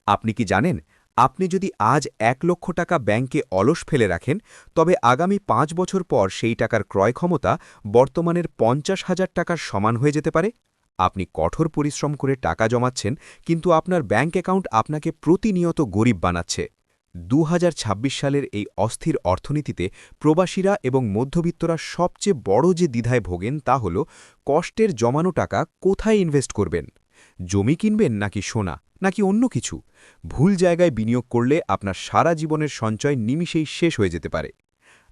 আপনি কি জানেন, আপনি যদি আজ ১ লক্ষ টাকা ব্যাংকে অলস ফেলে রাখেন, তবে আগামী ৫ বছর পর সেই টাকার ক্রয় ক্ষমতা বর্তমানের ৫০,০০০ টাকার সমান হয়ে যেতে পারে? আপনি কঠোর পরিশ্রম করে টাকা জমাচ্ছেন, কিন্তু আপনার ব্যাংক অ্যাকাউন্ট আপনাকে প্রতিনিয়ত গরিব বানাচ্ছে। ২০২৬ সালের এই অস্থির অর্থনীতিতে প্রবাসীরা এবং মধ্যবিত্তরা সবচেয়ে বড় যে দ্বিধায় ভোগেন তা হল কষ্টের জমানো টাকা কোথায় ইনভেস্ট করবেন। জমি কিনবেন নাকি সোনা, নাকি অন্য কিছু? ভুল জায়গায় বিনিয়োগ করলে আপনার সারা জীবনের সঞ্চয় নিমিষেই শেষ হয়ে যেতে পারে।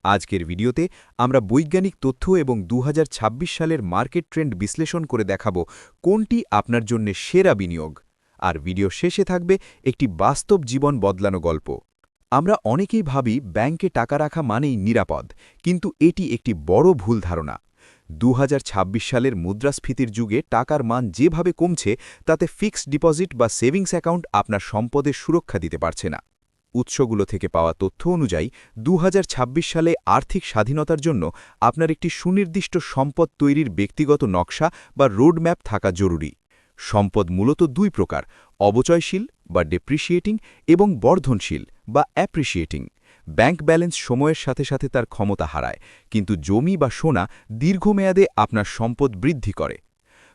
আজকের ভিডিওতে আমরা বৈজ্ঞানিক তথ্য এবং ২০২৬ সালের মার্কেট ট্রেন্ড বিশ্লেষণ করে দেখাব কোনটি আপনার জন্য সেরা বিনিয়োগ। আর ভিডিও শেষে থাকবে একটি বাস্তব জীবন বদলানো গল্প। আমরা অনেকেই ভাবি ব্যাংকে টাকা রাখা মানেই নিরাপদ, কিন্তু এটি একটি বড় ভুল ধারণা। ২০২৬ সালের মুদ্রাস্ফীতির যুগে টাকার মান যেভাবে কমছে, তাতে ফিক্সড ডিপোজিট বা সেভিংস অ্যাকাউন্ট আপনার সম্পদের সুরক্ষা দিতে পারছে না। উৎসগুলো থেকে পাওয়া তথ্য অনুযায়ী ২০২৬ সালে আর্থিক স্বাধীনতার জন্য আপনার একটি সুনির্দিষ্ট সম্পদ তৈরির ব্যক্তিগত নকশা বা রোডম্যাপ থাকা জরুরি। সম্পদ মূলত দুই প্রকার: অবচয়শীল বা ডেপ্রিসিয়েটিং এবং বর্ধনশীল বা অ্যাপ্রিসিয়েটিং। ব্যাংক ব্যালেন্স সময়ের সাথে সাথে তার ক্ষমতা হারায়, কিন্তু জমি বা সোনা দীর্ঘমেয়াদে আপনার সম্পদ বৃদ্ধি করে।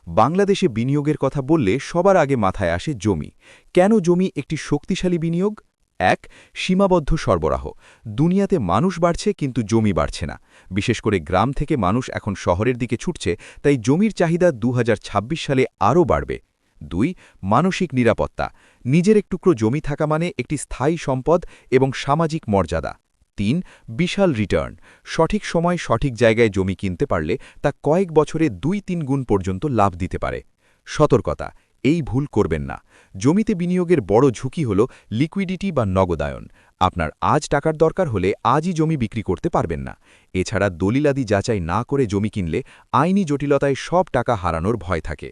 বাংলাদেশে বিনিয়োগের কথা বললে সবার আগে মাথায় আসে জমি। কেন জমি একটি শক্তিশালী বিনিয়োগ? ১. সীমাবদ্ধ সরবরাহ। দুনিয়াতে মানুষ বাড়ছে, কিন্তু জমি বাড়ছে না। বিশেষ করে গ্রাম থেকে মানুষ এখন শহরের দিকে ছুটছে, তাই জমির চাহিদা ২০২৬ সালে আরও বাড়বে। ২. মানসিক নিরাপত্তা। নিজের এক টুকরো জমি থাকা মানে একটি স্থায়ী সম্পদ এবং সামাজিক মর্যাদা। ৩. বিশাল রিটার্ন। সঠিক সময় সঠিক জায়গায় জমি কিনতে পারলে তা কয়েক বছরে ২-৩ গুণ পর্যন্ত লাভ দিতে পারে। সতর্কতা: এই ভুল করবেন না। জমিতে বিনিয়োগের বড় ঝুঁকি হল লিকুইডিটি বা নগদায়ন। আপনার আজ টাকার দরকার হলে আজই জমি বিক্রি করতে পারবেন না। এছাড়া দলিলাদি যাচাই না করে জমি কিনলে আইনি জটিলতায় সব টাকা হারানোর ভয় থাকে।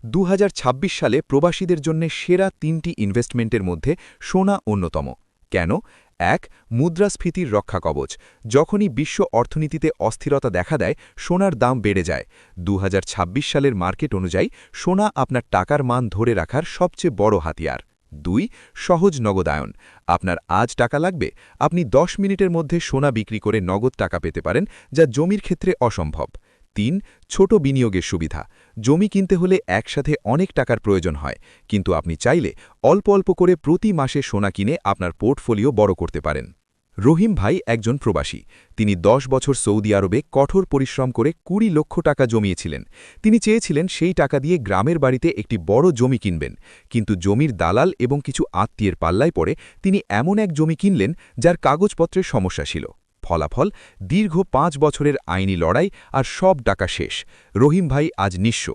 ২০২৬ সালে প্রবাসীদের জন্য সেরা ৩টি ইনভেস্টমেন্টের মধ্যে সোনা অন্যতম। কেন? ১. মুদ্রাস্ফীতির রক্ষা কবচ। যখনই বিশ্ব অর্থনীতিতে অস্থিরতা দেখা দেয়, সোনার দাম বেড়ে যায়। ২০২৬ সালের মার্কেট অনুযায়ী সোনা আপনার টাকার মান ধরে রাখার সবচেয়ে বড় হাতিয়ার। ২. সহজ নগদায়ন। আপনার আজ টাকা লাগবে, আপনি ১০ মিনিটের মধ্যে সোনা বিক্রি করে নগদ টাকা পেতে পারেন, যা জমির ক্ষেত্রে অসম্ভব। ৩. ছোট বিনিয়োগের সুবিধা। জমি কিনতে হলে একসাথে অনেক টাকার প্রয়োজন হয়, কিন্তু আপনি চাইলে অল্প অল্প করে প্রতি মাসে সোনা কিনে আপনার পোর্টফোলিও বড় করতে পারেন। রহিম ভাই একজন প্রবাসী। তিনি ১০ বছর সৌদি আরবে কঠোর পরিশ্রম করে ২০ লক্ষ টাকা জমিয়েছিলেন। তিনি চেয়েছিলেন সেই টাকা দিয়ে গ্রামের বাড়িতে একটি বড় জমি কিনবেন, কিন্তু জমির দালাল এবং কিছু আত্মীয়ের পাল্লায় পড়ে তিনি এমন এক জমি কিনলেন যার কাগজপত্রের সমস্যা ছিল। ফলাফল: দীর্ঘ ৫ বছরের আইনি লড়াই আর সব টাকা শেষ। রহিম ভাই আজ নিঃস্ব।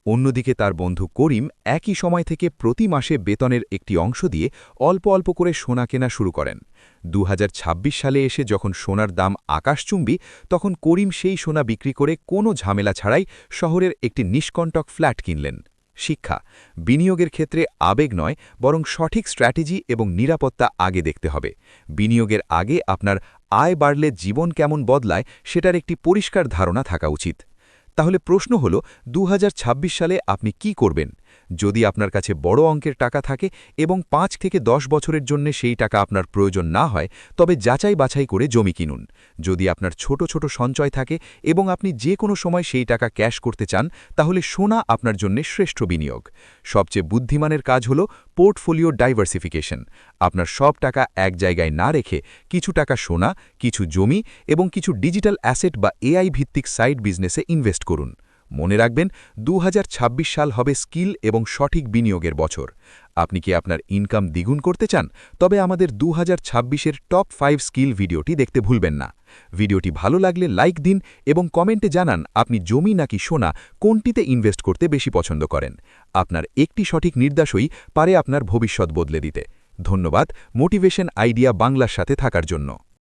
অন্যদিকে তার বন্ধু করিম একই সময় থেকে প্রতি মাসে বেতনের একটি অংশ দিয়ে অল্প অল্প করে সোনা কেনা শুরু করেন। ২০২৬ সালে এসে যখন সোনার দাম আকাশচুম্বী, তখন করিম সেই সোনা বিক্রি করে কোনো ঝামেলা ছাড়াই শহরের একটি নিষ্কণ্টক ফ্ল্যাট কিনলেন। শিক্ষা: বিনিয়োগের ক্ষেত্রে আবেগ নয়, বরং সঠিক স্ট্র্যাটেজি এবং নিরাপত্তা আগে দেখতে হবে। বিনিয়োগের আগে আপনার আয় বাড়লে জীবন কেমন বদলায় সেটার একটি পরিষ্কার ধারণা থাকা উচিত। তাহলে প্রশ্ন হল, ২০২৬ সালে আপনি কি করবেন? যদি আপনার কাছে বড় অঙ্কের টাকা থাকে এবং ৫ থেকে ১০ বছরের জন্য সেই টাকা আপনার প্রয়োজন না হয়, তবে যাচাই বাছাই করে জমি কিনুন। যদি আপনার ছোট ছোট সঞ্চয় থাকে এবং আপনি যে কোনো সময় সেই টাকা ক্যাশ করতে চান, তাহলে সোনা আপনার জন্য শ্রেষ্ঠ বিনিয়োগ। সবচেয়ে বুদ্ধিমানের কাজ হল পোর্টফোলিও ডাইভার্সিফিকেশন। আপনার সব টাকা এক জায়গায় না রেখে কিছু টাকা সোনা, কিছু জমি এবং কিছু ডিজিটাল অ্যাসেট বা এআই ভিত্তিক সাইড বিজনেসে ইনভেস্ট করুন। মনে রাখবেন, ২০২৬ সাল হবে স্কিল এবং সঠিক বিনিয়োগের বছর। আপনি কি আপনার ইনকাম দ্বিগুণ করতে চান? তবে আমাদের ২০২৬-এর টপ ৫ স্কিল ভিডিওটি দেখতে ভুলবেন না। ভিডিওটি ভালো লাগলে লাইক দিন এবং কমেন্টে জানান আপনি জমি নাকি সোনা কোনটিতে ইনভেস্ট করতে বেশি পছন্দ করেন। আপনার একটি সঠিক নির্দেশই পারে আপনার ভবিষ্যৎ বদলে দিতে। ধন্যবাদ মোটিভেশন আইডিয়া বাংলার সাথে থাকার জন্য।